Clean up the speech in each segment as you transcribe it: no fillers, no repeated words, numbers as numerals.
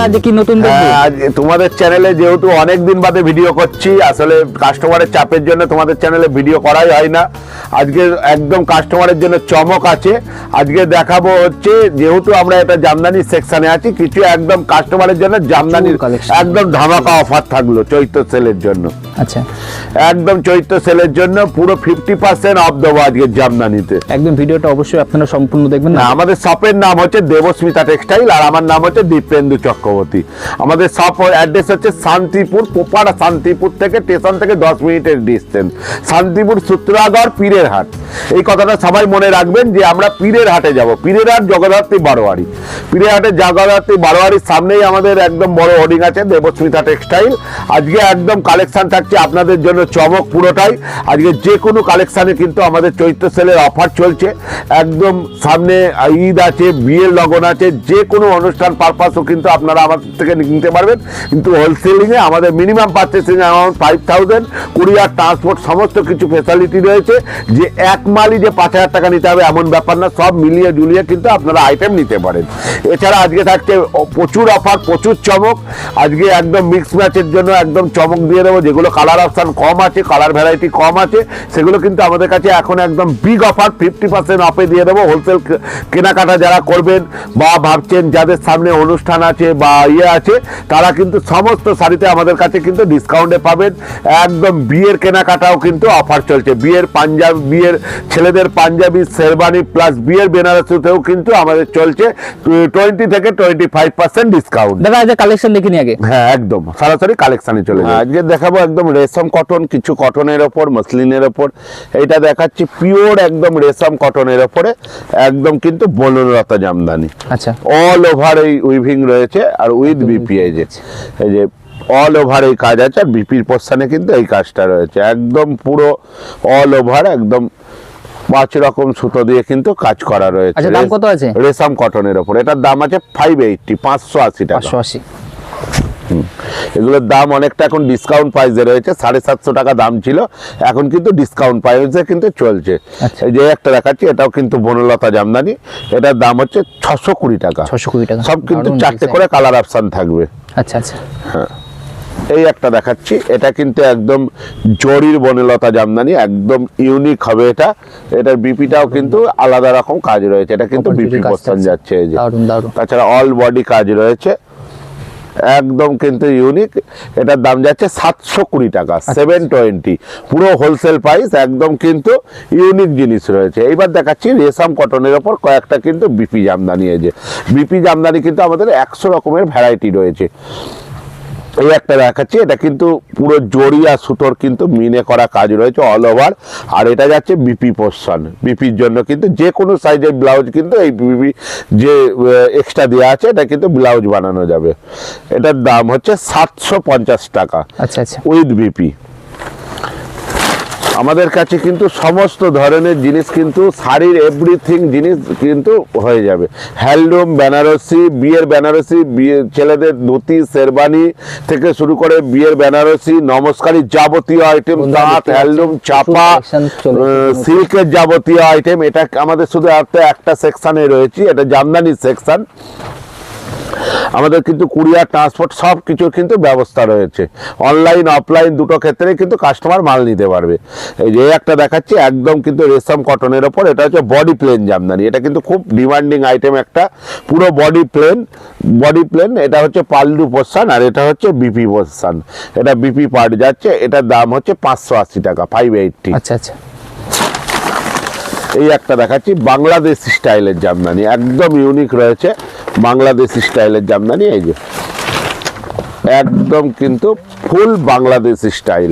আজ কি নতুন দেখবো? আজ তোমাদের চ্যানেলে যেহেতু অনেক দিন বাদে ভিডিও করছি, আসলে কাস্টমারের চাপের জন্য তোমাদের চ্যানেলে ভিডিও করাই হয় না। আজকে একদম কাস্টমারের জন্য চমক আছে। আজকে দেখাবো হচ্ছে, যেহেতু আমরা এটা জামদানি সেকশনে আছি, কিছু একদম কাস্টমারের জন্য জামদানির একদম ধামাকা অফার থাকলো চৈত্র সেলের জন্য। আচ্ছা, একদম চৈত্র সেলের জন্য পুরো 50% অফ দেবো আজকে জামদানিতে। একদম ভিডিওটা অবশ্যই আপনারা সম্পূর্ণ দেখবেন না। আমাদের শপের নাম হচ্ছে দেবস্মিতা টেক্সটাইল, আর আমার নাম হচ্ছে দীপেন্দু চক্রবর্তী। আমাদের শপ অ্যাড্রেস হচ্ছে শান্তিপুর, পোপাড়া শান্তিপুর থেকে স্টেশন থেকে 10 মিনিটের ডিস্টেন্স। শান্তিপুর সূত্রাগড় পীরের হাট, এই কথাটা সবাই মনে রাখবেন যে আমরা পীরের হাটে যাব। পীরের হাট জগদ্ধাত্রী বারোয়ারি, পীরের হাটে জগদ্ধাত্রী বারোয়ারির সামনেই আমাদের একদম বড় হোর্ডিং আছে দেবস্মিতা টেক্সটাইল। আজকে একদম কালেকশন থাকছে আপনাদের জন্য চমক পুরোটাই। আজকে যে কোনো কালেকশানে কিন্তু আমাদের চৈত্র সেলের অফার চলছে। একদম সামনে ঈদ আছে, বিয়ের লগন আছে, যে কোনো অনুষ্ঠান পারপাসও কিন্তু আপনারা আমাদের থেকে নিতে পারবেন। কিন্তু হোলসেলিংয়ে আমাদের minimum purchasing amount 5000, courier, transport সমস্ত কিছু ফেসিলিটি রয়েছে। যে এক মালই যে 5000 টাকা নিতে হবে এমন ব্যাপার না, সব মিলিয়ে জুলিয়ে কিন্তু আপনারা আইটেম নিতে পারেন। এছাড়া আজকে থাকছে প্রচুর অফার, প্রচুর চমক। আজকে একদম মিক্স ম্যাচের জন্য একদম চমক দিয়ে দেবো। যেগুলো কালার অপশান কম আছে, কালার ভ্যারাইটি কম আছে, সেগুলো কিন্তু আমাদের কাছে এখন একদম বিগ অফার 50% অফে দিয়ে দেবো। হোলসেল কেনাকাটা যারা করবেন বা ভাবছেন যাদের সামনে অনুষ্ঠান আছে বা আছে, তারা কিন্তু সমস্ত শাড়িতে আমাদের কাছে কিন্তু ডিসকাউন্টে পাবেন। একদম বিয়ের কেনাকাটাও কিন্তু অফার চলছে। বিয়ের পাঞ্জাবি, বিয়ের ছেলেদের পাঞ্জাবি, শেরবানি প্লাস বিয়ের বেনারসিতেও কিন্তু আমাদের চলছে 20 থেকে 25% ডিসকাউন্ট। দাদা আজ কালেকশন দেখে নি আগে। হ্যাঁ, একদম সরাসরি কালেকশনে চলে যায়। আজকে দেখাবো একদম রেশম কটন, কিছু কটনের ওপর, মসলিনের ওপর। এইটা দেখাচ্ছি পিওর একদম রেশম কটনের ওপরে, একদম কিন্তু বনলতা জামদানি। আচ্ছা, অল ওভার এই উইভিং রয়েছে আর উইথ বিপি। এই যে অল ওভার এই কাজ আছে, আর বিপির পোর্শনে কিন্তু এই কাজটা রয়েছে। একদম পুরো অল ওভার একদম 5 রকম সুতো দিয়ে কিন্তু কাজ করা রয়েছে। আচ্ছা, দাম কত আছে? রেশম কটনের ওপর এটার দাম আছে 580, 580 টাকা। 580। এগুলোর দাম অনেকটা এখন ডিসকাউন্ট প্রাইসে রয়েছে। 750 টাকা দাম ছিল, এখন কিন্তু ডিসকাউন্ট প্রাইসে কিন্তু চলছে। এই যে একটা দেখাচ্ছি, এটাও কিন্তু বনলতা জামদানি। এটার দাম হচ্ছে 620 টাকা। 620 টাকা। সব কিন্তু 4টে করে কালার অপশন থাকবে। আচ্ছা আচ্ছা, হ্যাঁ, এই একটা দেখাচ্ছি, এটা কিন্তু একদম জরির বনলতা জামদানি, একদম ইউনিক হবে এটা। এটার বিপিটাও কিন্তু আলাদা রকম কাজ রয়েছে। এটা কিন্তু বিপি পোর্শন যাচ্ছে। এই যে তাছাড়া অল বডি কাজ রয়েছে, একদম কিন্তু ইউনিক। এটার দাম যাচ্ছে 720 টাকা, 720, পুরো হোলসেল প্রাইস। একদম কিন্তু ইউনিক জিনিস রয়েছে। এইবার দেখাচ্ছি রেশম কটনের ওপর কয়েকটা কিন্তু বিপি জামদানি। এই যে বিপি জামদানি কিন্তু আমাদের 100 রকমের ভ্যারাইটি রয়েছে। এই একটা দেখাচ্ছি, এটা কিন্তু পুরো জড়ি আর সুতোর কিন্তু মিনে করা কাজ রয়েছে অল ওভার। আর এটা যাচ্ছে বিপি পোর্শন। বিপির জন্য কিন্তু যে কোনো সাইজের ব্লাউজ কিন্তু এই বিপি যে এক্সট্রা দেওয়া আছে, এটা কিন্তু ব্লাউজ বানানো যাবে। এটার দাম হচ্ছে 750 টাকা। আচ্ছা আচ্ছা, উইথ বিপি। আমাদের কাছে কিন্তু সমস্ত ধরনের জিনিস, কিন্তু শাড়ির এভরিথিং জিনিস কিন্তু হয়ে যাবে। হ্যান্ডলুম, বেনারসি, বিয়ের বেনারসি, ছেলেদের ধুতি, শেরবানি থেকে শুরু করে বিয়ের বেনারসি, নমস্কারী যাবতীয় আইটেম, তাঁত, হ্যান্ডলুম, চাপা, সিল্কের যাবতীয় আইটেম। এটা আমাদের শুধু একটা সেকশনে রয়েছে, এটা জামদানি সেকশন। আমাদের কিন্তু কুরিয়ার, ট্রান্সপোর্ট সব কিছুর কিন্তু ব্যবস্থা রয়েছে। অনলাইন অফলাইন দুটো ক্ষেত্রে কিন্তু কাস্টমার মাল নিতে পারবে। এই যে একটা দেখাচ্ছি, একদম কিন্তু রেশম কটনের ওপর। এটা হচ্ছে বডি প্লেন জামদানি। এটা কিন্তু খুব ডিমান্ডিং আইটেম একটা, পুরো বডি প্লেন। বডি প্লেন, এটা হচ্ছে পাল্লু পোর্শন, আর এটা হচ্ছে বিপি পোর্শন। এটা বিপি পার্ট যাচ্ছে। এটার দাম হচ্ছে 580 টাকা, 580। আচ্ছা আচ্ছা, এই একটা দেখাচ্ছি বাংলাদেশি স্টাইলের জামদানি, একদম ইউনিক রয়েছে বাংলাদেশি স্টাইলের জামদানি। এই যে একদম কিন্তু ফুল বাংলাদেশি স্টাইল।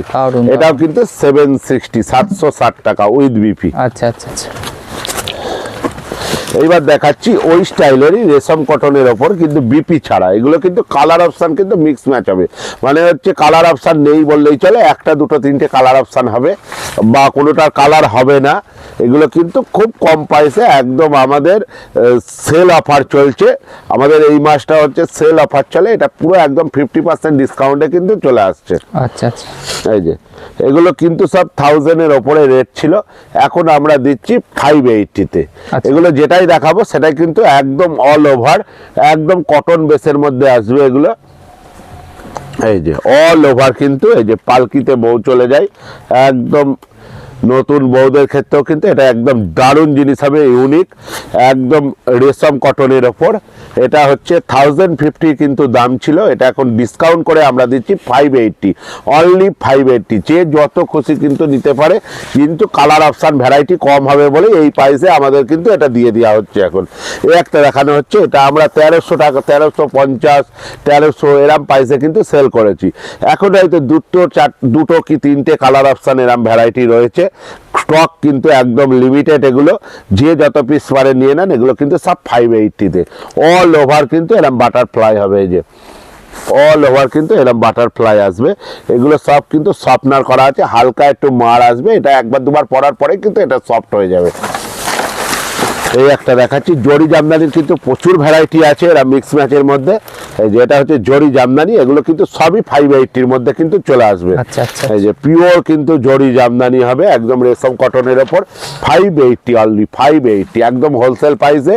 এটাও কিন্তু 760, 760 টাকা উইথ বিপি। আচ্ছা আচ্ছা আচ্ছা, এইবার দেখাচ্ছি ওই স্টাইলেরই রেশম কটনের ওপর, কিন্তু বিপি ছাড়া। এগুলো কিন্তু কালার অপশান কিন্তু মিক্স ম্যাচ হবে। মানে হচ্ছে কালার অপশান নেই বললেই চলে, 1টা 2টো 3টে কালার অপশান হবে, বা কোনোটার কালার হবে না। এগুলো কিন্তু খুব কম প্রাইসে একদম আমাদের সেল অফার চলছে। আমাদের এই মাসটা হচ্ছে সেল অফার চলে। এটা পুরো একদম 50% ডিসকাউন্টে কিন্তু চলে আসছে। আচ্ছা আচ্ছা, এই যে এগুলো কিন্তু সব 1000-এর ওপরে রেট ছিল, এখন আমরা দিচ্ছি 580-তে। এগুলো যেটাই যেটাই দেখাবো সেটাই কিন্তু একদম অল ওভার একদম কটন বেসের মধ্যে আসবে এগুলো। এই যে অল ওভার কিন্তু এই যে পালকিতে বউ চলে যায়, একদম নতুন বউদের ক্ষেত্রেও কিন্তু এটা একদম দারুণ জিনিস হবে, ইউনিক, একদম রেশম কটনের ওপর। এটা হচ্ছে 1050 কিন্তু দাম ছিল, এটা এখন ডিসকাউন্ট করে আমরা দিচ্ছি 580, অনলি 580। যে যত খুশি কিন্তু নিতে পারে, কিন্তু কালার অপশান ভ্যারাইটি কম হবে বলে এই প্রাইসে আমাদের কিন্তু এটা দিয়ে দেওয়া হচ্ছে। এখন এই একটা দেখানো হচ্ছে, এটা আমরা 1300 টাকা, 1350, 1300 এরম প্রাইসে কিন্তু সেল করেছি। এখন হয়তো দুটো কি তিনটে কালার অপশান এরম ভ্যারাইটি রয়েছে, স্টক কিন্তু একদম লিমিটেড। এগুলো যে যত পিস পারে নিয়ে নেন, এগুলো কিন্তু সব 580-তে। অল ওভার কিন্তু এরম বাটারফ্লাই হবে, এই যে অল ওভার কিন্তু এরম বাটারফ্লাই আসবে। এগুলো সব কিন্তু সফটনার করা আছে, হালকা একটু মার আসবে, এটা একবার দুবার পরার পরে কিন্তু এটা সফট হয়ে যাবে। এই একটা দেখাচ্ছি জরি জামদানির কিন্তু প্রচুর ভ্যারাইটি আছে এরা মিক্স ম্যাচের মধ্যে। এই যে এটা হচ্ছে জরি জামদানি, এগুলো কিন্তু সবই 580-র মধ্যে কিন্তু চলে আসবে। আচ্ছা আচ্ছা। এই যে পিওর কিন্তু জরি জামদানি হবে, একদম রেশম কটনের ওপর, 580, অনলি 580, একদম হোলসেল প্রাইসে।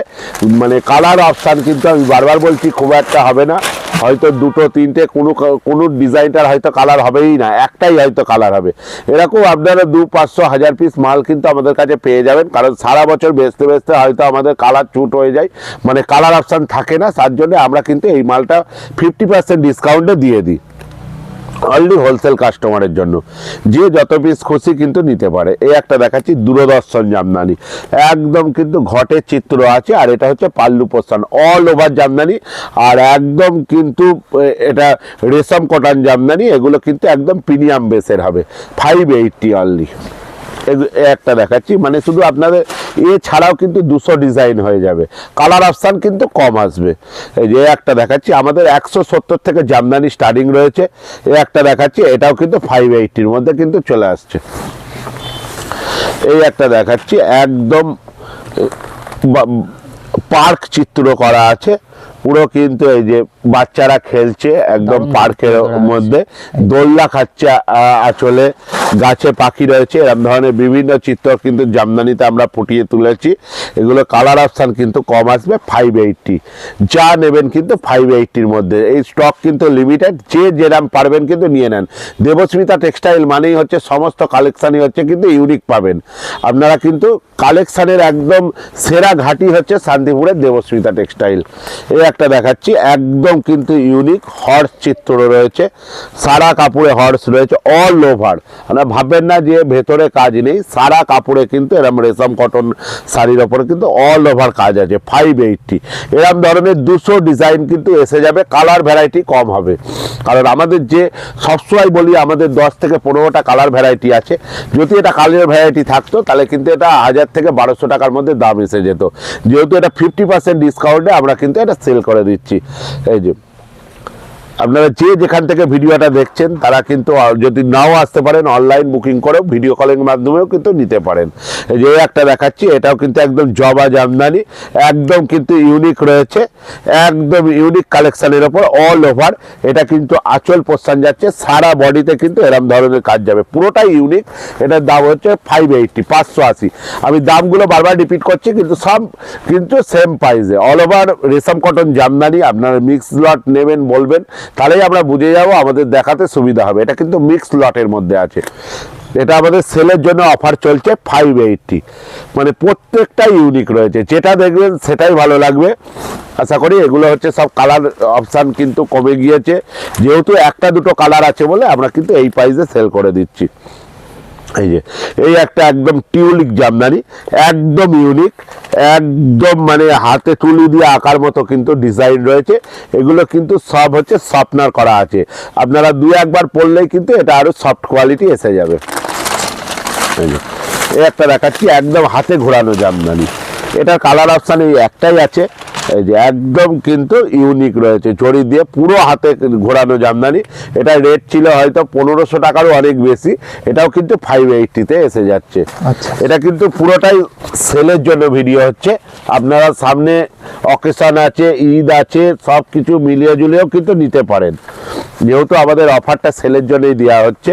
মানে কালার অপশান কিন্তু আমি বারবার বলছি খুব একটা হবে না, হয়তো দুটো তিনটে, কোনো ডিজাইনটার হয়তো কালার হবেই না, একটাই হয়তো কালার হবে। এরকম আপনারা 200, 500, 1000 পিস মাল কিন্তু আমাদের কাছে পেয়ে যাবেন, কারণ সারা বছর বেচতে বেচতে হয়তো আমাদের কালার চুট হয়ে যায়, মানে কালার অপশান থাকে না। তার জন্য আমরা কিন্তু এই মালটা 50% ডিসকাউন্টে দিয়ে দিই, অনলি হোলসেল কাস্টমারের জন্য, যে যত পিস খুশি কিন্তু নিতে পারে। এই একটা দেখাচ্ছি দূরদর্শন জামদানি, একদম কিন্তু ঘটের চিত্র আছে, আর এটা হচ্ছে পাল্লু পোস্টান, অল ওভার জামদানি, আর একদম কিন্তু এটা রেশম কটন জামদানি। এগুলো কিন্তু একদম প্রিমিয়াম বেসের হবে, 580 অনলি। একটা দেখাচ্ছি, মানে শুধু আপনাদের এছাড়াও কিন্তু 200 ডিজাইন হয়ে যাবে, কালার অপশান কিন্তু কম আসবে। এই যে একটা দেখাচ্ছি, আমাদের 170 থেকে জামদানি স্টার্টিং রয়েছে। এই একটা দেখাচ্ছি, এটাও কিন্তু 580-র মধ্যে কিন্তু চলে আসছে। এই একটা দেখাচ্ছি, একদম পার্ক চিত্র করা আছে পুরো, কিন্তু এই যে বাচ্চারা খেলছে একদম পার্কের মধ্যে, দোলনা খাচ্ছে, আঁচলে গাছে পাখি রয়েছে, এরকম ধরনের বিভিন্ন চিত্র কিন্তু জামদানিতে আমরা ফুটিয়ে তুলেছি। এগুলো কালার অপশান কিন্তু কম আসবে, 580, যা নেবেন কিন্তু 580-র মধ্যে। এই স্টক কিন্তু লিমিটেড, যে যেরাম পারবেন কিন্তু নিয়ে নেন। দেবস্মিতা টেক্সটাইল মানেই হচ্ছে সমস্ত কালেকশানই হচ্ছে কিন্তু ইউনিক পাবেন আপনারা, কিন্তু কালেকশানের একদম সেরা ঘাঁটি হচ্ছে শান্তিপুরের দেবস্মিতা টেক্সটাইল। এই একটা দেখাচ্ছি, একদম কিন্তু ইউনিক হর্স চিত্র রয়েছে, সারা কাপড়ে হর্স রয়েছে, অল ওভার। আপনারা ভাববেন না যে ভেতরে কাজ নেই, সারা কাপড়ে কিন্তু এরকম রেশম কটন শাড়ির ওপরে কিন্তু অল ওভার কাজ আছে, 580। এরকম ধরনের 200 ডিজাইন কিন্তু এসে যাবে, কালার ভ্যারাইটি কম হবে, কারণ আমাদের যে সবসময় বলি আমাদের 10 থেকে 15টা কালার ভ্যারাইটি আছে। যদি এটা কালার ভ্যারাইটি থাকতো তাহলে কিন্তু এটা 1000 থেকে 1200 টাকার মধ্যে দাম এসে যেত। যেহেতু এটা 50% ডিসকাউন্টে আমরা কিন্তু এটা সেল করে দিচ্ছি। এই যে আপনারা যে যেখান থেকে ভিডিওটা দেখছেন তারা কিন্তু যদি নাও আসতে পারেন, অনলাইন বুকিং করেও ভিডিও কলিং মাধ্যমেও কিন্তু নিতে পারেন। এই যে একটা দেখাচ্ছি, এটাও কিন্তু একদম জবা জামদানি, একদম কিন্তু ইউনিক রয়েছে, একদম ইউনিক কালেকশনের ওপর অল ওভার। এটা কিন্তু আঁচল পোস্টান যাচ্ছে, সারা বডিতে কিন্তু এরকম ধরনের কাজ যাবে, পুরোটাই ইউনিক। এটার দাম হচ্ছে 580, 580। আমি দামগুলো বারবার রিপিট করছি, কিন্তু সব কিন্তু সেম প্রাইসে, অল ওভার রেশম কটন জামদানি। আপনারা মিক্স লট নেবেন বলবেন, তাহলেই আমরা বুঝে যাবো, আমাদের দেখাতে সুবিধা হবে। এটা কিন্তু মিক্স লটের মধ্যে আছে, এটা আমাদের সেলের জন্য অফার চলছে 580। মানে প্রত্যেকটাই ইউনিক রয়েছে, যেটা দেখবেন সেটাই ভালো লাগবে। আশা করি এগুলো হচ্ছে সব কালার অপশান কিন্তু কমে গিয়েছে, যেহেতু একটা দুটো কালার আছে বলে আমরা কিন্তু এই প্রাইসে সেল করে দিচ্ছি। এই যে এই একটা একদম টিউলিক জামদানি, একদম ইউনিক, একদম মানে হাতে তুলি দিয়ে আঁকার মতো কিন্তু ডিজাইন রয়েছে। এগুলো কিন্তু সব হচ্ছে সফটনার করা আছে, আপনারা 2-1 বার পরলেই কিন্তু এটা আরো সফট কোয়ালিটি এসে যাবে। এই একটা দেখাচ্ছি, একদম হাতে ঘোরানো জামদানি, এটার কালার অপশান এই একটাই আছে। এই যে একদম কিন্তু ইউনিক রয়েছে, জড়ি দিয়ে পুরো হাতে ঘোরানো জামদানি। এটা রেট ছিল হয়তো 1500 টাকারও অনেক বেশি, এটাও কিন্তু 580-তে এসে যাচ্ছে। এটা কিন্তু পুরোটাই সেলের জন্য ভিডিও হচ্ছে। আপনারা সামনে অকেশন আছে, ঈদ আছে, সব কিছু মিলিয়ে জুলিয়েও কিন্তু নিতে পারেন, যেহেতু আমাদের অফারটা সেলের জন্যই দেওয়া হচ্ছে।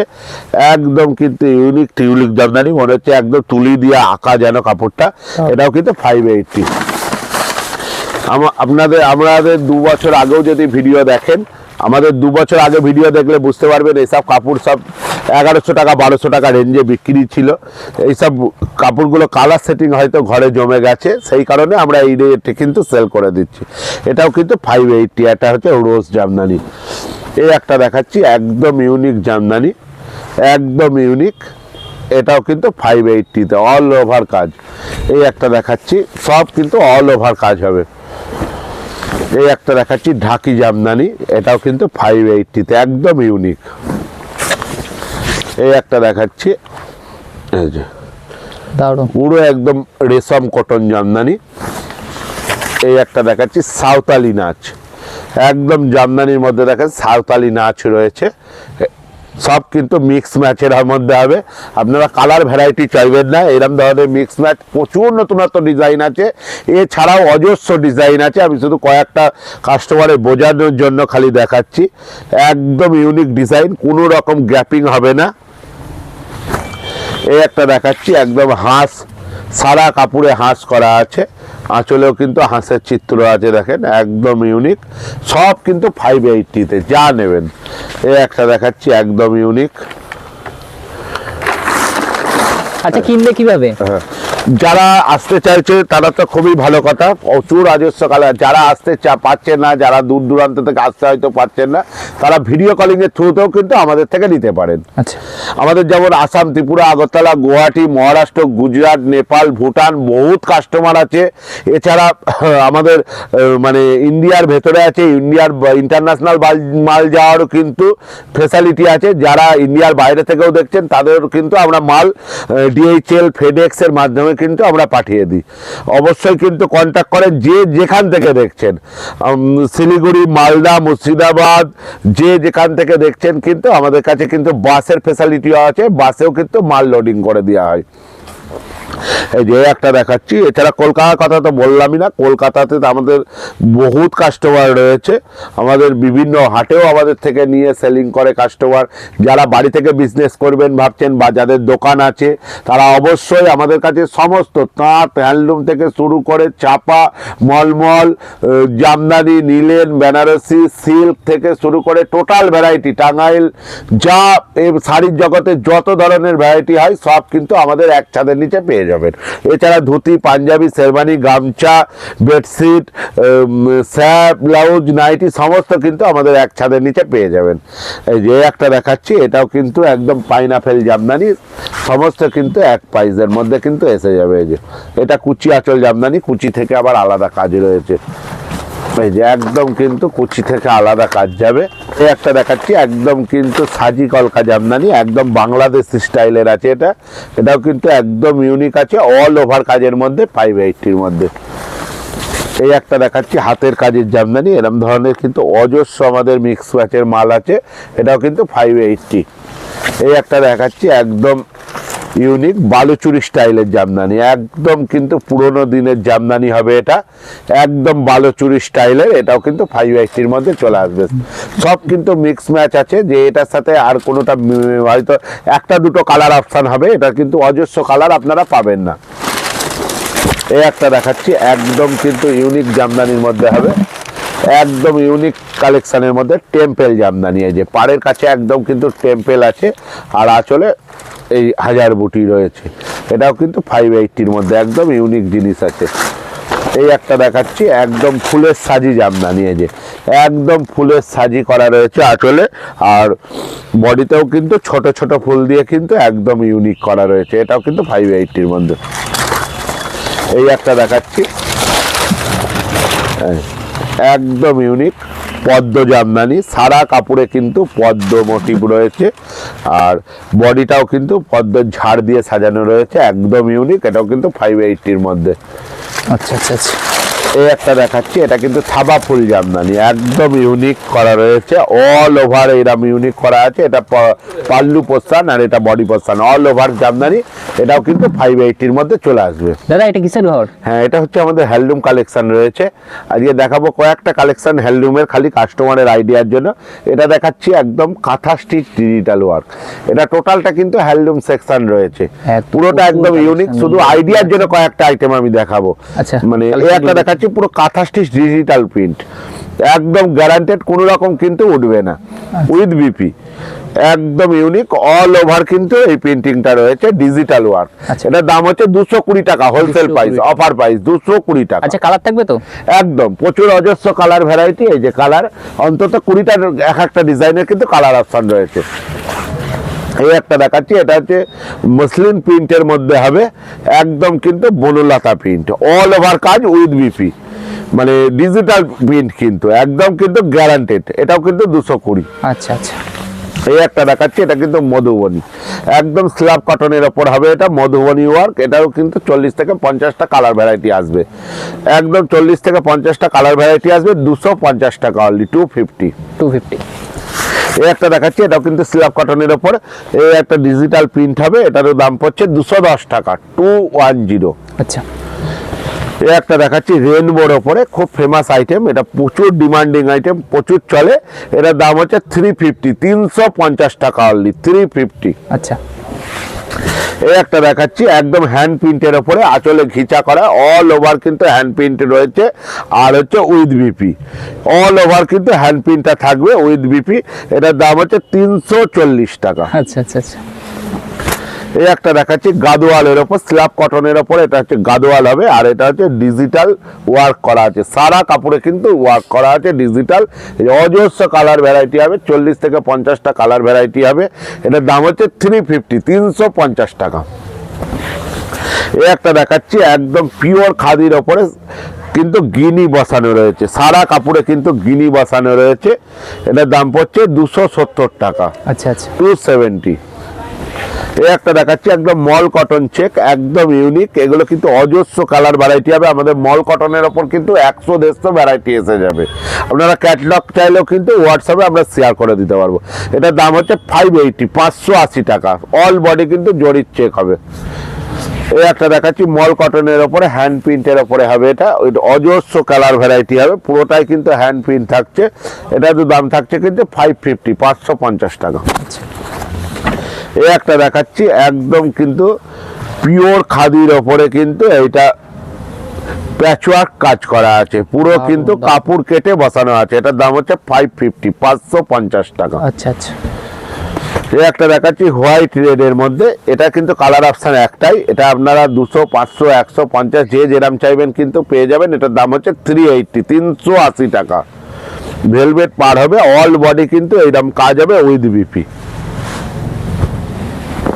একদম কিন্তু ইউনিক টিউলিক জামদানি, মনে হচ্ছে একদম তুলি দিয়ে আঁকা যেন কাপড়টা। এটাও কিন্তু 580। আমাদের 2 বছর আগেও যদি ভিডিও দেখেন, আমাদের 2 বছর আগে ভিডিও দেখলে বুঝতে পারবেন এইসব কাপড় সব 1100 টাকা 1200 টাকা রেঞ্জে বিক্রি ছিল। এইসব কাপড়গুলো কালার সেটিং হয়তো ঘরে জমে গেছে, সেই কারণে আমরা এই রেটে কিন্তু সেল করে দিচ্ছি। এটাও কিন্তু 580, এটা হচ্ছে রোজ জামদানি। এই একটা দেখাচ্ছি একদম ইউনিক জামদানি, একদম ইউনিক, এটাও কিন্তু 580-তে অল ওভার কাজ। এই একটা দেখাচ্ছি, সব কিন্তু অল ওভার কাজ হবে। এই একটা দেখাচ্ছি ঢাকি জামদানি, এটাও কিন্তু 580-তে একদম ইউনিক। এই একটা দেখাচ্ছি, এই যে দারুণ, পুরো একদম রেশম কটন জামদানি। এই একটা দেখাচ্ছি সাঁওতালি নাচ, একদম জামদানির মধ্যে দেখেন সাঁওতালি নাচ রয়েছে, সব কিন্তু মিক্স ম্যাচের মধ্যে হবে। আপনারা কালার ভ্যারাইটি চাইবেন না, এরকম ধরনের মিক্স ম্যাচ প্রচুর নতুন নতুন ডিজাইন আছে, এছাড়াও অজস্র ডিজাইন আছে। আমি শুধু কয়েকটা কাস্টমারে বোঝানোর জন্য খালি দেখাচ্ছি। একদম ইউনিক ডিজাইন, কোনো রকম গ্যাপিং হবে না। এই একটা দেখাচ্ছি একদম হাঁস, সারা কাপড়ে হাঁস করা আছে, আঁচলেও কিন্তু হাঁসের চিত্র আছে, দেখেন একদম ইউনিক, সব কিন্তু 580-তে যা নেবেন। এই একটা দেখাচ্ছি একদম ইউনিক। আচ্ছা কিনবে কিভাবে? যারা আসতে চাইছে তারা তো খুবই ভালো কথা, প্রচুর রাজস্ব কালার। যারা আসতে পারছেন না, যারা দূর দূরান্ত থেকে আসতে হয়তো পারছেন না, তারা ভিডিও কলিং এর থ্রুতেও কিন্তু আমাদের থেকে নিতে পারেন। আচ্ছা, আমাদের যেমন আসাম, ত্রিপুরা, আগরতলা, গুয়াহাটি, মহারাষ্ট্র, গুজরাট, নেপাল, ভুটান বহুত কাস্টমার আছে। এছাড়া আমাদের মানে ইন্ডিয়ার ভেতরে আছে, ইন্ডিয়ার ইন্টারন্যাশনাল মাল যাওয়ারও কিন্তু ফেসিলিটি আছে। যারা ইন্ডিয়ার বাইরে থেকেও দেখছেন তাদের কিন্তু আমরা মাল DHL, FedEx এর মাধ্যমে কিন্তু আমরা পাঠিয়ে দিই। অবশ্যই কিন্তু কন্ট্যাক্ট করেন যে যেখান থেকে দেখছেন, শিলিগুড়ি, মালদা, মুর্শিদাবাদ, যে যেখান থেকে দেখছেন, কিন্তু আমাদের কাছে কিন্তু বাসের ফেসিলিটিও আছে, বাসেও কিন্তু মাল লোডিং করে দেওয়া হয়। এই যে একটা দেখাচ্ছি, এছাড়া কলকাতার কথা তো বললামই না, কলকাতাতে তো আমাদের বহুত কাস্টমার রয়েছে, আমাদের বিভিন্ন হাটেও আমাদের থেকে নিয়ে সেলিং করে কাস্টমার। যারা বাড়ি থেকে বিজনেস করবেন ভাবছেন বা যাদের দোকান আছে, তারা অবশ্যই আমাদের কাছে সমস্ত তাঁত, হ্যান্ডলুম থেকে শুরু করে চাপা, মলমল, জামদানি, নীলেন, বেনারসি, সিল্ক থেকে শুরু করে টোটাল ভ্যারাইটি, টাঙ্গাইল, যা এই শাড়ির জগতে যত ধরনের ভ্যারাইটি হয় সব কিন্তু আমাদের এক ছাদের নিচে পেয়ে যাবেন। এছাড়া ধুতি, পাঞ্জাবি, শেরবানি, গামছা, বেডশিট, স্যাপ, ব্লাউজ, নাইটি সমস্ত কিন্তু আমাদের এক ছাদের নিচে পেয়ে যাবেন। এই যে একটা দেখাচ্ছি, এটাও কিন্তু একদম পাইনাপেল জামদানি, সমস্ত কিন্তু এক প্রাইজের মধ্যে কিন্তু এসে যাবে। এই যে এটা কুচি আঁচল জামদানি, কুচি থেকে আবার আলাদা কাজ রয়েছে। এই যে একদম কিন্তু কুচি থেকে আলাদা কাজ যাবে। এই একটা দেখাচ্ছি একদম কিন্তু সাজি কলকা জামদানি, একদম বাংলাদেশি স্টাইলের আছে। এটাও কিন্তু একদম ইউনিক আছে, অল ওভার কাজের মধ্যে, 580-র মধ্যে। এই একটা দেখাচ্ছি হাতের কাজের জামদানি, এরকম ধরনের কিন্তু অজস্র আমাদের মিক্স ম্যাচের মাল আছে, এটাও কিন্তু 580। এই একটা দেখাচ্ছি একদম ইউনিক বালুচুরি স্টাইলের জামদানি, একদম কিন্তু পুরোনো দিনের জামদানি হবে এটা, একদম বালুচুরি স্টাইলের, এটাও কিন্তু 580-র মধ্যে চলে আসবে। সব কিন্তু মিক্স ম্যাচ আছে, যে এটার সাথে আর কোনোটা হয়তো একটা দুটো কালার অপশান হবে, এটা কিন্তু অজস্র কালার আপনারা পাবেন না। এই একটা দেখাচ্ছি একদম কিন্তু ইউনিক জামদানির মধ্যে হবে, একদম ইউনিক কালেকশনের মধ্যে টেম্পেল জামদানি। এই যে পাড়ের কাছে একদম কিন্তু টেম্পেল আছে, আর আঁচলে এই হাজার বুটি রয়েছে, এটাও কিন্তু 580-র মধ্যে একদম ইউনিক জিনিস আছে। এই একটা দেখাচ্ছি একদম ফুলের সাজি জামদানি, এই যে একদম ফুলের সাজি করা রয়েছে আঁচলে, আর বডিতেও কিন্তু ছোট ছোট ফুল দিয়ে কিন্তু একদম ইউনিক করা রয়েছে, এটাও কিন্তু 580-র মধ্যে। এই একটা দেখাচ্ছি একদম ইউনিক পদ্ম জামদানি, সারা কাপড়ে কিন্তু পদ্ম মোটিভ রয়েছে, আর বডিটাও কিন্তু পদ্মের ঝাড় দিয়ে সাজানো রয়েছে, একদম ইউনিক, এটাও কিন্তু 580-র মধ্যে। আচ্ছা আচ্ছা আচ্ছা। এই একটা দেখাচ্ছি, এটা কিন্তু থাবা ফুল জামদানি, একদম ইউনিক করা রয়েছে, অল ওভার এরকম ইউনিক করা আছে। এটা পাল্লু পোস্তান আর এটা বডি পোস্তান, অল ওভার জামদানি, এটাও কিন্তু 580-র মধ্যে চলে আসবে। দাদা এটা কিসের ঘর? হ্যাঁ, এটা হচ্ছে আমাদের হ্যান্ডলুম কালেকশন রয়েছে। আজকে দেখাবো কয়েকটা কালেকশন হ্যান্ডলুমের, খালি কাস্টমারের আইডিয়ার জন্য। এটা দেখাচ্ছি একদম কাঁথা স্টিচ ডিজিটাল ওয়ার্ক, এটা টোটালটা কিন্তু হ্যান্ডলুম সেকশন রয়েছে, পুরোটা একদম ইউনিক। শুধু আইডিয়ার জন্য কয়েকটা আইটেম আমি দেখাবো। আচ্ছা, মানে এই একটা দেখাচ্ছি দেখাচ্ছি পুরো কাঁথা স্টিচ ডিজিটাল প্রিন্ট, একদম গ্যারান্টেড, কোনো রকম কিন্তু উঠবে না, উইথ বিপি, একদম ইউনিক, অল ওভার কিন্তু এই প্রিন্টিংটা রয়েছে, ডিজিটাল ওয়ার্ক। আচ্ছা। এটার দাম হচ্ছে 220 টাকা, হোলসেল প্রাইস, অফার প্রাইস 220 টাকা। আচ্ছা, কালার থাকবে তো? একদম, প্রচুর অজস্র কালার ভ্যারাইটি। এই যে কালার অন্তত 20টার এক একটা ডিজাইনের কিন্তু কালার অপশন রয়েছে। এই একটা দেখাচ্ছি, এটা হচ্ছে মসলিন প্রিন্টের মধ্যে হবে, একদম কিন্তু বনলতা প্রিন্ট, অল ওভার কাজ উইথ বিপি, মানে ডিজিটাল প্রিন্ট, কিন্তু একদম কিন্তু গ্যারান্টেড। এটাও কিন্তু 220। আচ্ছা আচ্ছা। এই একটা দেখাচ্ছি, এটা কিন্তু মধুবনী, একদম স্ল্যাব কটনের ওপর হবে, এটা মধুবনী ওয়ার্ক। এটাও কিন্তু 40 থেকে 50টা কালার ভ্যারাইটি আসবে, একদম 40 থেকে 50টা কালার ভ্যারাইটি আসবে, 250 টাকা অনলি, 250। এই একটা দেখাচ্ছি, এটাও কিন্তু স্ল্যাব কটনের ওপর, এই একটা ডিজিটাল প্রিন্ট হবে, এটারও দাম পড়ছে 210 টাকা, 210। আচ্ছা। এই একটা দেখাচ্ছি রেনবোর ওপরে, খুব ফেমাস আইটেম, এটা প্রচুর ডিমান্ডিং আইটেম, প্রচুর চলে। এটার দাম হচ্ছে 350, 350 টাকা অনলি, 350। আচ্ছা। এই একটা দেখাচ্ছি একদম হ্যান্ড প্রিন্টের ওপরে, আঁচলে ঘিচা করা, অল ওভার কিন্তু হ্যান্ড প্রিন্ট রয়েছে, আর হচ্ছে উইথ বিপি, অল ওভার কিন্তু হ্যান্ড প্রিন্টটা থাকবে উইথ বিপি। এটার দাম হচ্ছে 340 টাকা। আচ্ছা আচ্ছা আচ্ছা। এই একটা দেখাচ্ছি গাদোয়ালের ওপর, স্ল্যাব কটনের ওপর, এটা হচ্ছে গাদোয়াল হবে, আর এটা হচ্ছে ডিজিটাল ওয়ার্ক করা আছে, সারা কাপড়ে কিন্তু ওয়ার্ক করা আছে ডিজিটাল। অজস্র কালার ভ্যারাইটি হবে, 40 থেকে 50টা কালার ভ্যারাইটি হবে। এটার দাম হচ্ছে 350, 350 টাকা। এই একটা দেখাচ্ছি একদম পিওর খাদির ওপরে, কিন্তু গিনি বসানো রয়েছে, সারা কাপড়ে কিন্তু গিনি বসানো রয়েছে। এটার দাম পড়ছে 270 টাকা। আচ্ছা আচ্ছা। 270। এই একটা দেখাচ্ছি একদম মল কটন চেক, একদম ইউনিক। এগুলো কিন্তু অজস্র কালার ভ্যারাইটি হবে, আমাদের মল কটনের ওপর কিন্তু 100-150 ভ্যারাইটি এসে যাবে। আপনারা ক্যাটলগ চাইলেও কিন্তু হোয়াটসঅ্যাপে আমরা শেয়ার করে দিতে পারবো। এটার দাম হচ্ছে 580, 580 টাকা। অল বডি কিন্তু জরির চেক হবে। এই একটা দেখাচ্ছি মল কটনের ওপরে, হ্যান্ড প্রিন্টের ওপরে হবে, এটা অজস্র কালার ভ্যারাইটি হবে, পুরোটাই কিন্তু হ্যান্ড প্রিন্ট থাকছে। এটা তো দাম থাকছে কিন্তু 550, 550 টাকা। এই একটা দেখাচ্ছি একদম কিন্তু পিওর খাদির ওপরে, কিন্তু এইটা প্যাচওয়ার্ক কাজ করা আছে, পুরো কিন্তু কাপড় কেটে বসানো আছে। এটার দাম হচ্ছে 550, 550 টাকা। আচ্ছা আচ্ছা। এই একটা দেখাচ্ছি হোয়াইট রেডের মধ্যে, এটা কিন্তু কালার অপশন একটাই, এটা আপনারা 200, 500, 150 যে যেরাম চাইবেন কিন্তু পেয়ে যাবেন। এটার দাম হচ্ছে 380, 380 টাকা। ভেলভেট পার হবে, অল বডি কিন্তু এইরকম কাজ হবে উইথ বিপি।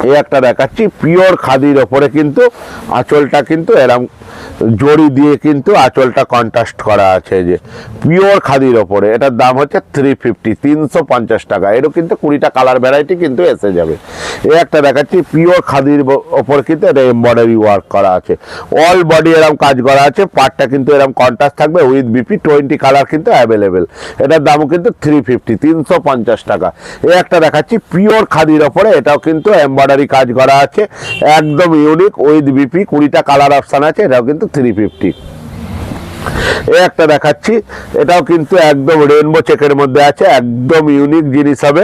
এই একটা দেখাচ্ছি পিওর খাদির ওপরে, কিন্তু আঁচলটা কিন্তু এরকম জড়ি দিয়ে কিন্তু আঁচলটা কন্ট্রাস্ট করা আছে, যে পিওর খাদির ওপরে। এটার দাম হচ্ছে 350, 350 টাকা। এরও কিন্তু 20টা কালার ভ্যারাইটি কিন্তু এসে যাবে। এই একটা দেখাচ্ছি পিওর খাদির ওপর, কিন্তু এটা এমব্রয়ডারি ওয়ার্ক করা আছে, অল বডি এরকম কাজ করা আছে, পার্টটা কিন্তু এরকম কন্ট্রাস্ট থাকবে উইথ বিপি। 20 কালার কিন্তু অ্যাভেলেবেল। এটার দামও কিন্তু 350, 350 টাকা। এই একটা দেখাচ্ছি পিওর খাদির ওপরে, এটাও কিন্তু এমব্রয়ডারি কাজ করা আছে, একদম ইউনিক উইথ বিপি। 20টা কালার অপশন আছে, এটাও কিন্তু 350। এই একটা দেখাচ্ছি, এটাও কিন্তু একদম রেনবো চেকের মধ্যে আছে, একদম ইউনিক জিনিস হবে।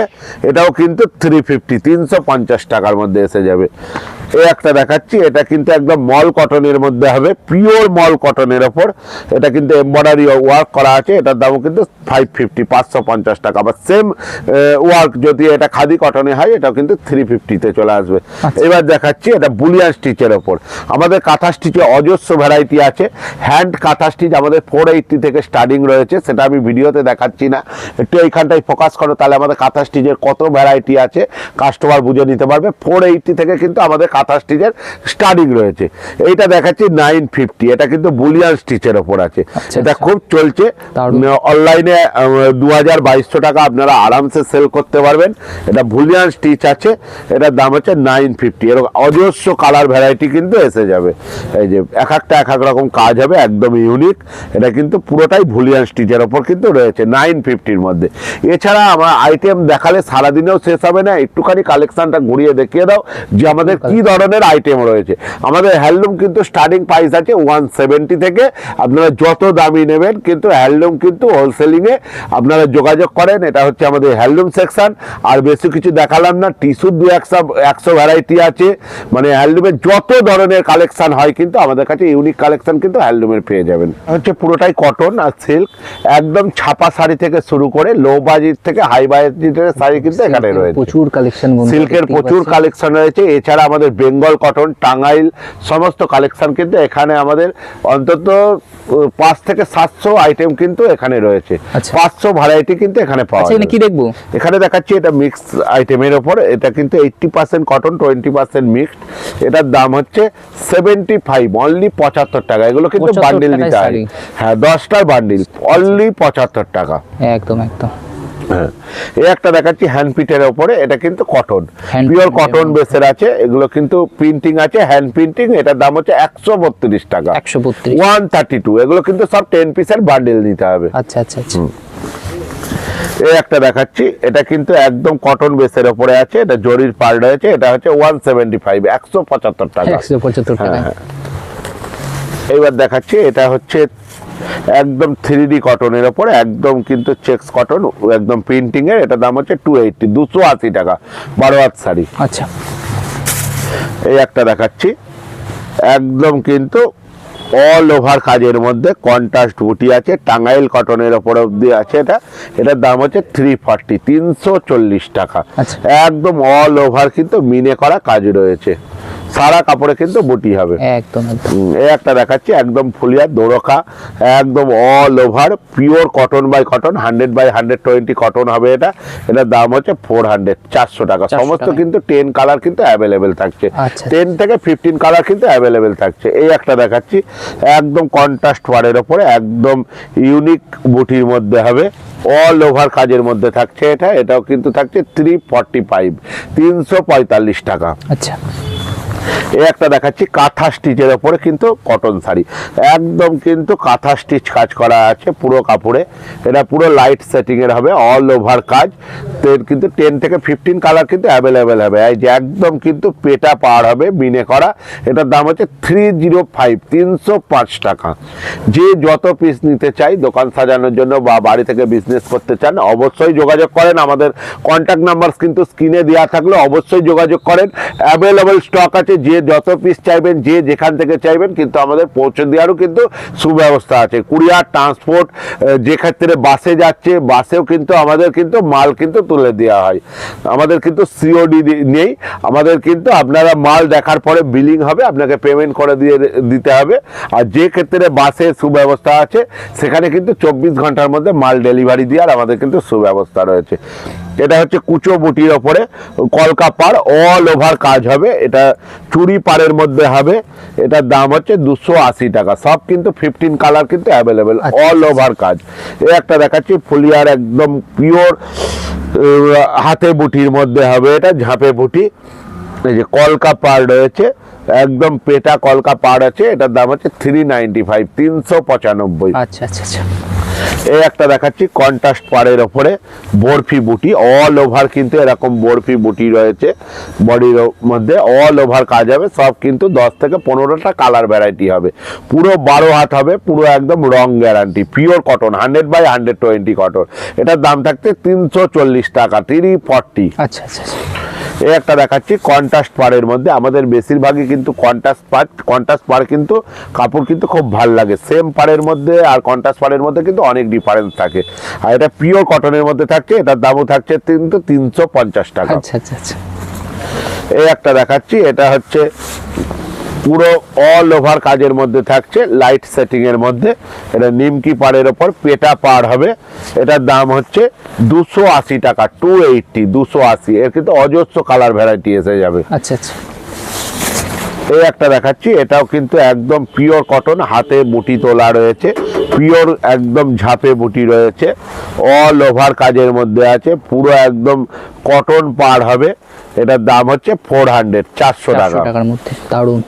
এটাও কিন্তু 350, 350 টাকার মধ্যে এসে যাবে। এই একটা দেখাচ্ছি, এটা কিন্তু একদম মল কটনের মধ্যে হবে, পিওর মল কটনের ওপর। এটা কিন্তু এমব্রয়ডারি ওয়ার্ক করা আছে, এটার দামও কিন্তু 550, 550 টাকা। আবার সেম ওয়ার্ক যদি এটা খাদি কটনে হয়, এটাও কিন্তু 350-তে চলে আসবে। এবার দেখাচ্ছি এটা বুলিয়ান স্টিচের ওপর। আমাদের কাঁথা স্টিচে অজস্র ভ্যারাইটি আছে। হ্যান্ড কাঁথা স্টিচ আমাদের 480 থেকে স্টার্টিং রয়েছে, সেটা আমি ভিডিওতে দেখাচ্ছি না, একটু এইখানটায় ফোকাস করো, তাহলে আমাদের কাঁথা স্টিচের কত ভ্যারাইটি আছে কাস্টমার বুঝে নিতে পারবে। 480 থেকে কিন্তু আমাদের কাঁথা স্টিচের স্টার্টিং রয়েছে। এইটা দেখাচ্ছি 950, এটা কিন্তু বুলিয়ান স্টিচের ওপর আছে। এটা খুব চলছে অনলাইনে, 2200 টাকা আপনারা আরামসে সেল করতে পারবেন। এটা বুলিয়ান স্টিচ আছে, এটার দাম হচ্ছে 950। এরকম অজস্র কালার ভ্যারাইটি কিন্তু এসে যাবে। এই যে এক একটা এক এক রকম কাজ হবে, একদম ইউনিক। এটা কিন্তু পুরোটাই বুলিয়ান স্টিচের ওপর কিন্তু রয়েছে 950-র মধ্যে। এছাড়া আমার আইটেম দেখালে সারাদিনেও শেষ হবে না, একটুখানি কালেকশনটা ঘুরিয়ে দেখিয়ে দাও যে আমাদের কি ধরনের আইটেম রয়েছে। আমাদের হ্যান্ডলুম কিন্তু স্টার্টিং প্রাইস আছে 170 থেকে, আপনারা যত দামি নেবেন কিন্তু হ্যান্ডলুম কিন্তু হোলসেলিংয়ে আপনারা যোগাযোগ করেন। এটা হচ্ছে আমাদের হ্যান্ডলুম সেকশন। আর বেশি কিছু দেখালাম না, টিস্যুর 200 ভ্যারাইটি আছে, মানে হ্যান্ডলুমের যত ধরনের কালেকশন হয় কিন্তু আমাদের কাছে ইউনিক কালেকশন কিন্তু হ্যান্ডলুমের পেয়ে যাবেন। হচ্ছে পুরোটাই কটন আর সিল্ক, একদম ছাপা শাড়ি থেকে শুরু করে লো বাজেট থেকে হাই বাজেটের শাড়ি কিন্তু এখানে রয়েছে। প্রচুর কালেকশন, সিল্কের প্রচুর কালেকশন রয়েছে। এছাড়া আমাদের বেঙ্গল কটন, টাঙ্গাইল সমস্ত কালেকশন কিন্তু এখানে আমাদের অন্তত 5 থেকে 700 আইটেম কিন্তু এখানে রয়েছে। 500 ভ্যারাইটি কিন্তু এখানে পাওয়া যায়। কি দেখবো এখানে দেখাচ্ছি, এটা মিক্স আইটেমের ওপর, এটা কিন্তু 80% কটন 20% মিক্সড। এটার দাম হচ্ছে 75, অনলি 75 টাকা। এগুলো কিন্তু বান্ডিল নিতে হয়, হ্যাঁ 10টার বান্ডিল, অনলি 75 টাকা। একদম একদম। হ্যাঁ, এই একটা দেখাচ্ছি হ্যান্ড পিটের ওপরে, এটা কিন্তু কটন, পিওর কটন বেসের আছে। এগুলো কিন্তু প্রিন্টিং আছে, হ্যান্ড প্রিন্টিং। এটার দাম হচ্ছে 132 টাকা, 132। এগুলো কিন্তু সব 10 পিসের বান্ডেল নিতে হবে। আচ্ছা আচ্ছা আচ্ছা। এই একটা দেখাচ্ছি, এটা কিন্তু একদম কটন বেসের ওপরে আছে, এটা জরির পার রয়েছে। এটা হচ্ছে 175, 175 টাকা, 175 টাকা। এইবার দেখাচ্ছি, এটা হচ্ছে একদম 3D কটনের ওপরে, একদম কিন্তু চেক্স কটন, একদম প্রিন্টিং এর। এটা দাম হচ্ছে 280, 280 টাকা, 12 হাত শাড়ি। আচ্ছা, এই একটা দেখাচ্ছি, একদম কিন্তু অল ওভার কাজের মধ্যে কন্ট্রাস্ট বুটি আছে, টাঙ্গাইল কটনের ওপর অব্দি আছে। এটার দাম হচ্ছে 340, 340 টাকা। একদম অল ওভার কিন্তু মিনে করা কাজ রয়েছে, সারা কাপড়ে কিন্তু বুটি হবে একদম একদম। এই একটা দেখাচ্ছি, একদম ফুলিয়া দোরকা, একদম all over pure cotton by cotton, 100/120 cotton হবে। এটার দাম হচ্ছে 400, 400 টাকা। সমস্ত কিন্তু 10 কালার কিন্তু অ্যাভেলেবেল থাকছে, 10 থেকে 15 কালার কিন্তু অ্যাভেলেবেল থাকছে। এই একটা দেখাচ্ছি, একদম কন্ট্রাস্ট ওয়ারের ওপরে, একদম ইউনিক বুটির মধ্যে হবে, অল ওভার কাজের মধ্যে থাকছে। এটাও কিন্তু থাকছে 345, 345 টাকা। আচ্ছা, এই একটা দেখাচ্ছি কাঁথা স্টিচের ওপরে কিন্তু কটন শাড়ি, একদম কিন্তু কাঁথা স্টিচ কাজ করা আছে পুরো কাপড়ে। এটা পুরো লাইট সেটিং এর হবে, অল ওভার কাজ। কিন্তু 10 থেকে 15 কালার কিন্তু অ্যাভেলেবেল হবে। এই যে একদম কিন্তু পেটা পার হবে মিনে করা। এটার দাম হচ্ছে 305, 305 টাকা। যে যত পিস নিতে চাই দোকান সাজানোর জন্য বা বাড়ি থেকে বিজনেস করতে চান অবশ্যই যোগাযোগ করেন। আমাদের কন্ট্যাক্ট নাম্বার কিন্তু স্ক্রিনে দেওয়া থাকলে অবশ্যই যোগাযোগ করেন। অ্যাভেলেবেল স্টক আছে, যে যত পিস চাইবেন, যে যেখান থেকে চাইবেন কিন্তু আমাদের পৌঁছে দেওয়ারও কিন্তু সুব্যবস্থা আছে। কুরিয়ার, ট্রান্সপোর্ট, যে ক্ষেত্রে বাসে যাচ্ছে বাসেও কিন্তু আমাদের কিন্তু মাল কিন্তু তুলে দেওয়া হয়। আমাদের কিন্তু সিওডি নেই, আমাদের কিন্তু আপনারা মাল দেখার পরে বিলিং হবে, আপনাকে পেমেন্ট করে দিতে হবে। আর যে ক্ষেত্রে বাসে সুব্যবস্থা আছে সেখানে কিন্তু 24 ঘন্টার মধ্যে মাল ডেলিভারি দেওয়ার আমাদের কিন্তু সুব্যবস্থা রয়েছে। এটা হচ্ছে কুচো বুটির ওপরে কলকা পাড়, অল ওভার কাজ হবে। এটা চুড়ি পাড়ের মধ্যে হবে। এটার দাম হচ্ছে 280 টাকা। সব কিন্তু 15 কালার কিন্তু অ্যাভেলেবেল, অল ওভার কাজ। এই একটা দেখাচ্ছি ফুলিয়ার, একদম পিওর হাতে বুটির মধ্যে হবে। এটা ঝাঁপে বুটি, এই যে কলকা পাড় রয়েছে, একদম পেটা কলকা পাড় আছে। এটার দাম হচ্ছে 395, 395। আচ্ছা আচ্ছা আচ্ছা। এই একটা দেখাচ্ছি কন্ট্রাস্ট পাড়ের ওপরে বরফি বুটি, অল ওভার কিন্তু এরকম বরফি বুটি রয়েছে বডির মধ্যে, অল ওভার কাজ হবে। সব কিন্তু 10 থেকে 15টা কালার ভ্যারাইটি হবে, পুরো 12 হাত হবে, পুরো একদম রং গ্যারান্টি, পিওর কটন, 100/120 কটন। এটার দাম থাকতে 340 টাকা, 340। আচ্ছা আচ্ছা। এই একটা দেখাচ্ছি কন্ট্রাস্ট পাড়ের মধ্যে। আমাদের বেশিরভাগই কিন্তু কন্ট্রাস্ট পাড় কিন্তু কাপড় কিন্তু খুব ভাল লাগে। সেম পাড়ের মধ্যে আর কন্ট্রাস্ট পাড়ের মধ্যে কিন্তু অনেক ডিফারেন্স থাকে। আর এটা পিওর কটনের মধ্যে থাকছে, এটার দামও থাকছে কিন্তু 350 টাকা। আচ্ছা আচ্ছা আচ্ছা। এই একটা দেখাচ্ছি, এটা হচ্ছে পুরো অল ওভার কাজের মধ্যে থাকছে, লাইট সেটিং এর মধ্যে। এটা নিমকি পাড়ের ওপর পেটা পাড় হবে। এটার দাম হচ্ছে 280 টাকা, 280, 280। এর কিন্তু অজস্র কালার ভ্যারাইটি এসে যাবে। আচ্ছা আচ্ছা। এই একটা দেখাচ্ছি, এটাও কিন্তু একদম পিওর কটন, হাতে বুটি তোলা রয়েছে, পিওর একদম ঝাঁপে বুটি রয়েছে, অল ওভার কাজের মধ্যে আছে, পুরো একদম কটন পাড় হবে। এটার দাম হচ্ছে 400, 400 টাকার মধ্যে। দারুণ।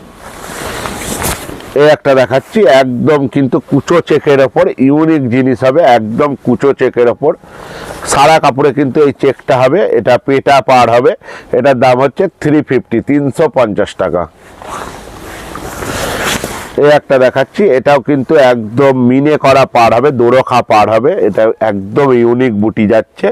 এই একটা দেখাচ্ছি একদম কিন্তু কুচো চেকের ওপর ইউনিক জিনিস হবে, একদম কুচো চেকের ওপর সারা কাপড়ে কিন্তু এই চেকটা হবে। এটা পেটা পাড় হবে, এটার দাম হচ্ছে 350, 350 টাকা। এই একটা দেখাচ্ছি, এটাও কিন্তু একদম মিনে করা পাড় হবে, দোরখা পাড় হবে, এটা একদম ইউনিক বুটি যাচ্ছে,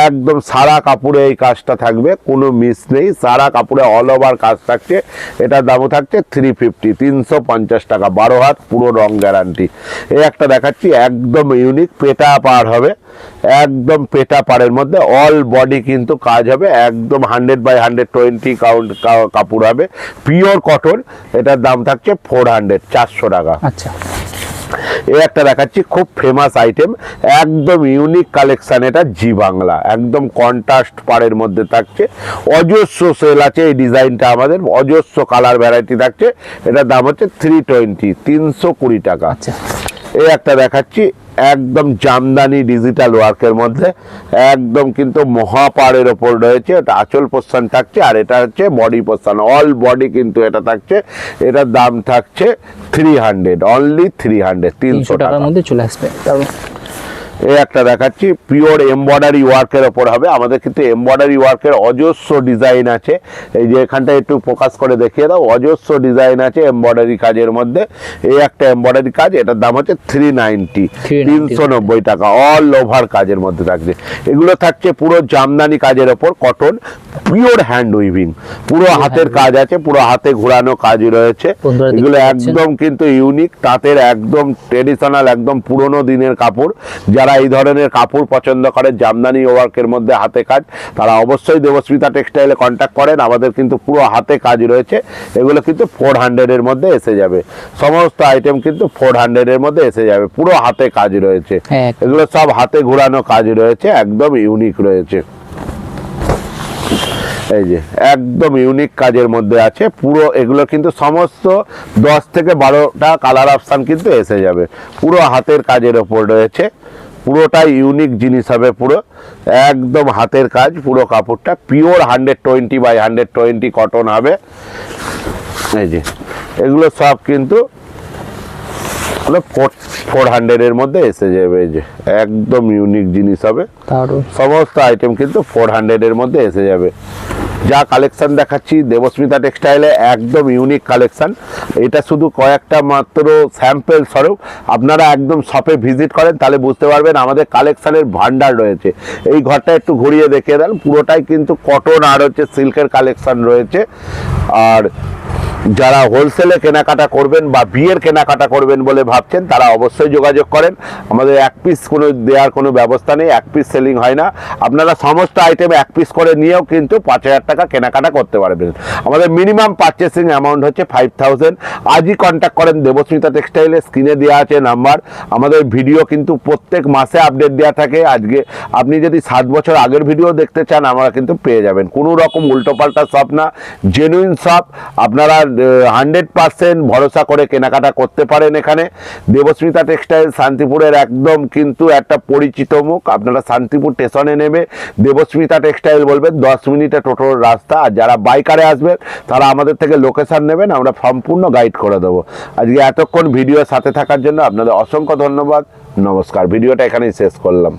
একদম সারা কাপড়ে এই কাজটা থাকবে, কোনো মিস নেই, সারা কাপড়ে অল ওভার কাজ থাকছে। এটার দামও থাকছে 350, 350 টাকা, 12 হাত পুরো রং গ্যারান্টি। এই একটা দেখাচ্ছি একদম ইউনিক পেটা পাড় হবে, একদম পেটা পাড়ের মধ্যে অল বডি কিন্তু কাজ হবে, একদম 100/120 কাউন্ট কাপড় হবে, পিওর কটন। এটার দাম থাকছে 400, 400 টাকা। আচ্ছা, এই একটা দেখাচ্ছি খুব ফেমাস আইটেম, একদম ইউনিক কালেকশন, এটা জি বাংলা, একদম কন্ট্রাস্ট পাড়ের মধ্যে থাকছে, অজস্র সেল আছে এই ডিজাইনটা, আমাদের অজস্র কালার ভ্যারাইটি থাকছে। এটার দাম হচ্ছে 320, 320 টাকা। আচ্ছা, এই একটা দেখাচ্ছি একদম জামদানি ডিজিটাল ওয়ার্কের মধ্যে, একদম কিন্তু মহাপাড়ের ওপর রয়েছে, এটা আঁচল পোর্শন থাকছে, আর এটা হচ্ছে বডি পোর্শন, অল বডি কিন্তু এটা থাকছে। এটার দাম থাকছে 300, অনলি 300, 300 টাকার টাকা। মধ্যে চলে আসবে। দারুণ। এই একটা দেখাচ্ছি পিওর এমবর্ডারি ওয়ার্কের ওপর হবে, আমাদের কিন্তু এমবর্ডারি ওয়ার্কের অজস্র ডিজাইন আছে। এই যে এখানটা একটু ফোকাস করে দেখিয়ে দাও, অজস্র ডিজাইন আছে এমবর্ডারি কাজের মধ্যে। এই একটা এমবর্ডারি কাজ, এটার দাম হচ্ছে 390, 390 টাকা, অল ওভার কাজের মধ্যে থাকছে। এগুলো থাকছে পুরো জামদানি কাজের ওপর, কটন, পিওর হ্যান্ড উইভিং, পুরো হাতের কাজ আছে, পুরো হাতে ঘোরানো কাজ রয়েছে। বন্ধুরা দেখতে এগুলো পাচ্ছেন। একদম কিন্তু ইউনিক তাঁতের, একদম ট্রেডিশনাল, একদম পুরোনো দিনের কাপড়। যারা এই ধরনের কাপড় পছন্দ করে জামদানি ওয়ার্কের মধ্যে হাতে কাজ, তারা অবশ্যই দেবস্মিতা টেক্সটাইলে কন্ট্যাক্ট করেন। আমাদের কিন্তু পুরো হাতে কাজ রয়েছে, এগুলো কিন্তু 400 এর মধ্যে এসে যাবে, সমস্ত আইটেম কিন্তু 400 এর মধ্যে এসে যাবে, পুরো হাতে কাজ রয়েছে। হ্যাঁ। এগুলো সব হাতে ঘোরানো কাজ রয়েছে, একদম ইউনিক রয়েছে। এই যে একদম ইউনিক কাজের মধ্যে আছে পুরো, এগুলো কিন্তু সমস্ত 10 থেকে 12টা কালার অপশন কিন্তু এসে যাবে, পুরো হাতের কাজের ওপর রয়েছে, পুরোটাই ইউনিক জিনিস হবে, পুরো একদম হাতের কাজ, পুরো কাপড়টা পিওর 120/120 কটন হবে। এই যে এগুলো সব কিন্তু 400 এর মধ্যে এসে যাবে। এই যে একদম ইউনিক জিনিস হবে, দারুণ। সমস্ত আইটেম কিন্তু 400 এর মধ্যে এসে যাবে। যা কালেকশন দেখাচ্ছি দেবস্মিতা টেক্সটাইলে একদম ইউনিক কালেকশন, এটা শুধু কয়েকটা মাত্র স্যাম্পল স্বরূপ। আপনারা একদম শপে ভিজিট করেন তাহলে বুঝতে পারবেন আমাদের কালেকশনের ভান্ডার রয়েছে। এই ঘরটা একটু ঘুরিয়ে দেখিয়ে দেন, পুরোটাই কিন্তু কটন আর হচ্ছে সিল্কের কালেকশন রয়েছে। আর যারা হোলসেলে কেনাকাটা করবেন বা বিয়ের কেনাকাটা করবেন বলে ভাবছেন, তারা অবশ্যই যোগাযোগ করেন। আমাদের এক পিস কোনো দেওয়ার কোনো ব্যবস্থা নেই, এক পিস সেলিং হয় না। আপনারা সমস্ত আইটেম এক পিস করে নিয়েও কিন্তু 5000 টাকা কেনাকাটা করতে পারবেন। আমাদের মিনিমাম পারচেসিং অ্যামাউন্ট হচ্ছে 5000। আজই কন্ট্যাক্ট করেন দেবস্মিতা টেক্সটাইলে, স্ক্রিনে দেওয়া আছে নাম্বার। আমাদের ভিডিও কিন্তু প্রত্যেক মাসে আপডেট দেওয়া থাকে। আজকে আপনি যদি 7 বছর আগের ভিডিও দেখতে চান, আমরা কিন্তু পেয়ে যাবেন। কোনো রকম উল্টোপাল্টা শপ না, জেনুইন শপ। আপনারা 100% ভরসা করে কেনাকাটা করতে পারেন এখানে। দেবস্মিতা টেক্সটাইল শান্তিপুরের একদম কিন্তু একটা পরিচিত মুখ। আপনারা শান্তিপুর স্টেশনে নেমে দেবস্মিতা টেক্সটাইল বলবেন, 10 মিনিটে টোটোর রাস্তা। আর যারা বাইকারে আসবেন তারা আমাদের থেকে লোকেশন নেবেন, আমরা সম্পূর্ণ গাইড করে দেবো। আজকে এতক্ষণ ভিডিওর সাথে থাকার জন্য আপনাদের অসংখ্য ধন্যবাদ। নমস্কার, ভিডিওটা এখানেই শেষ করলাম।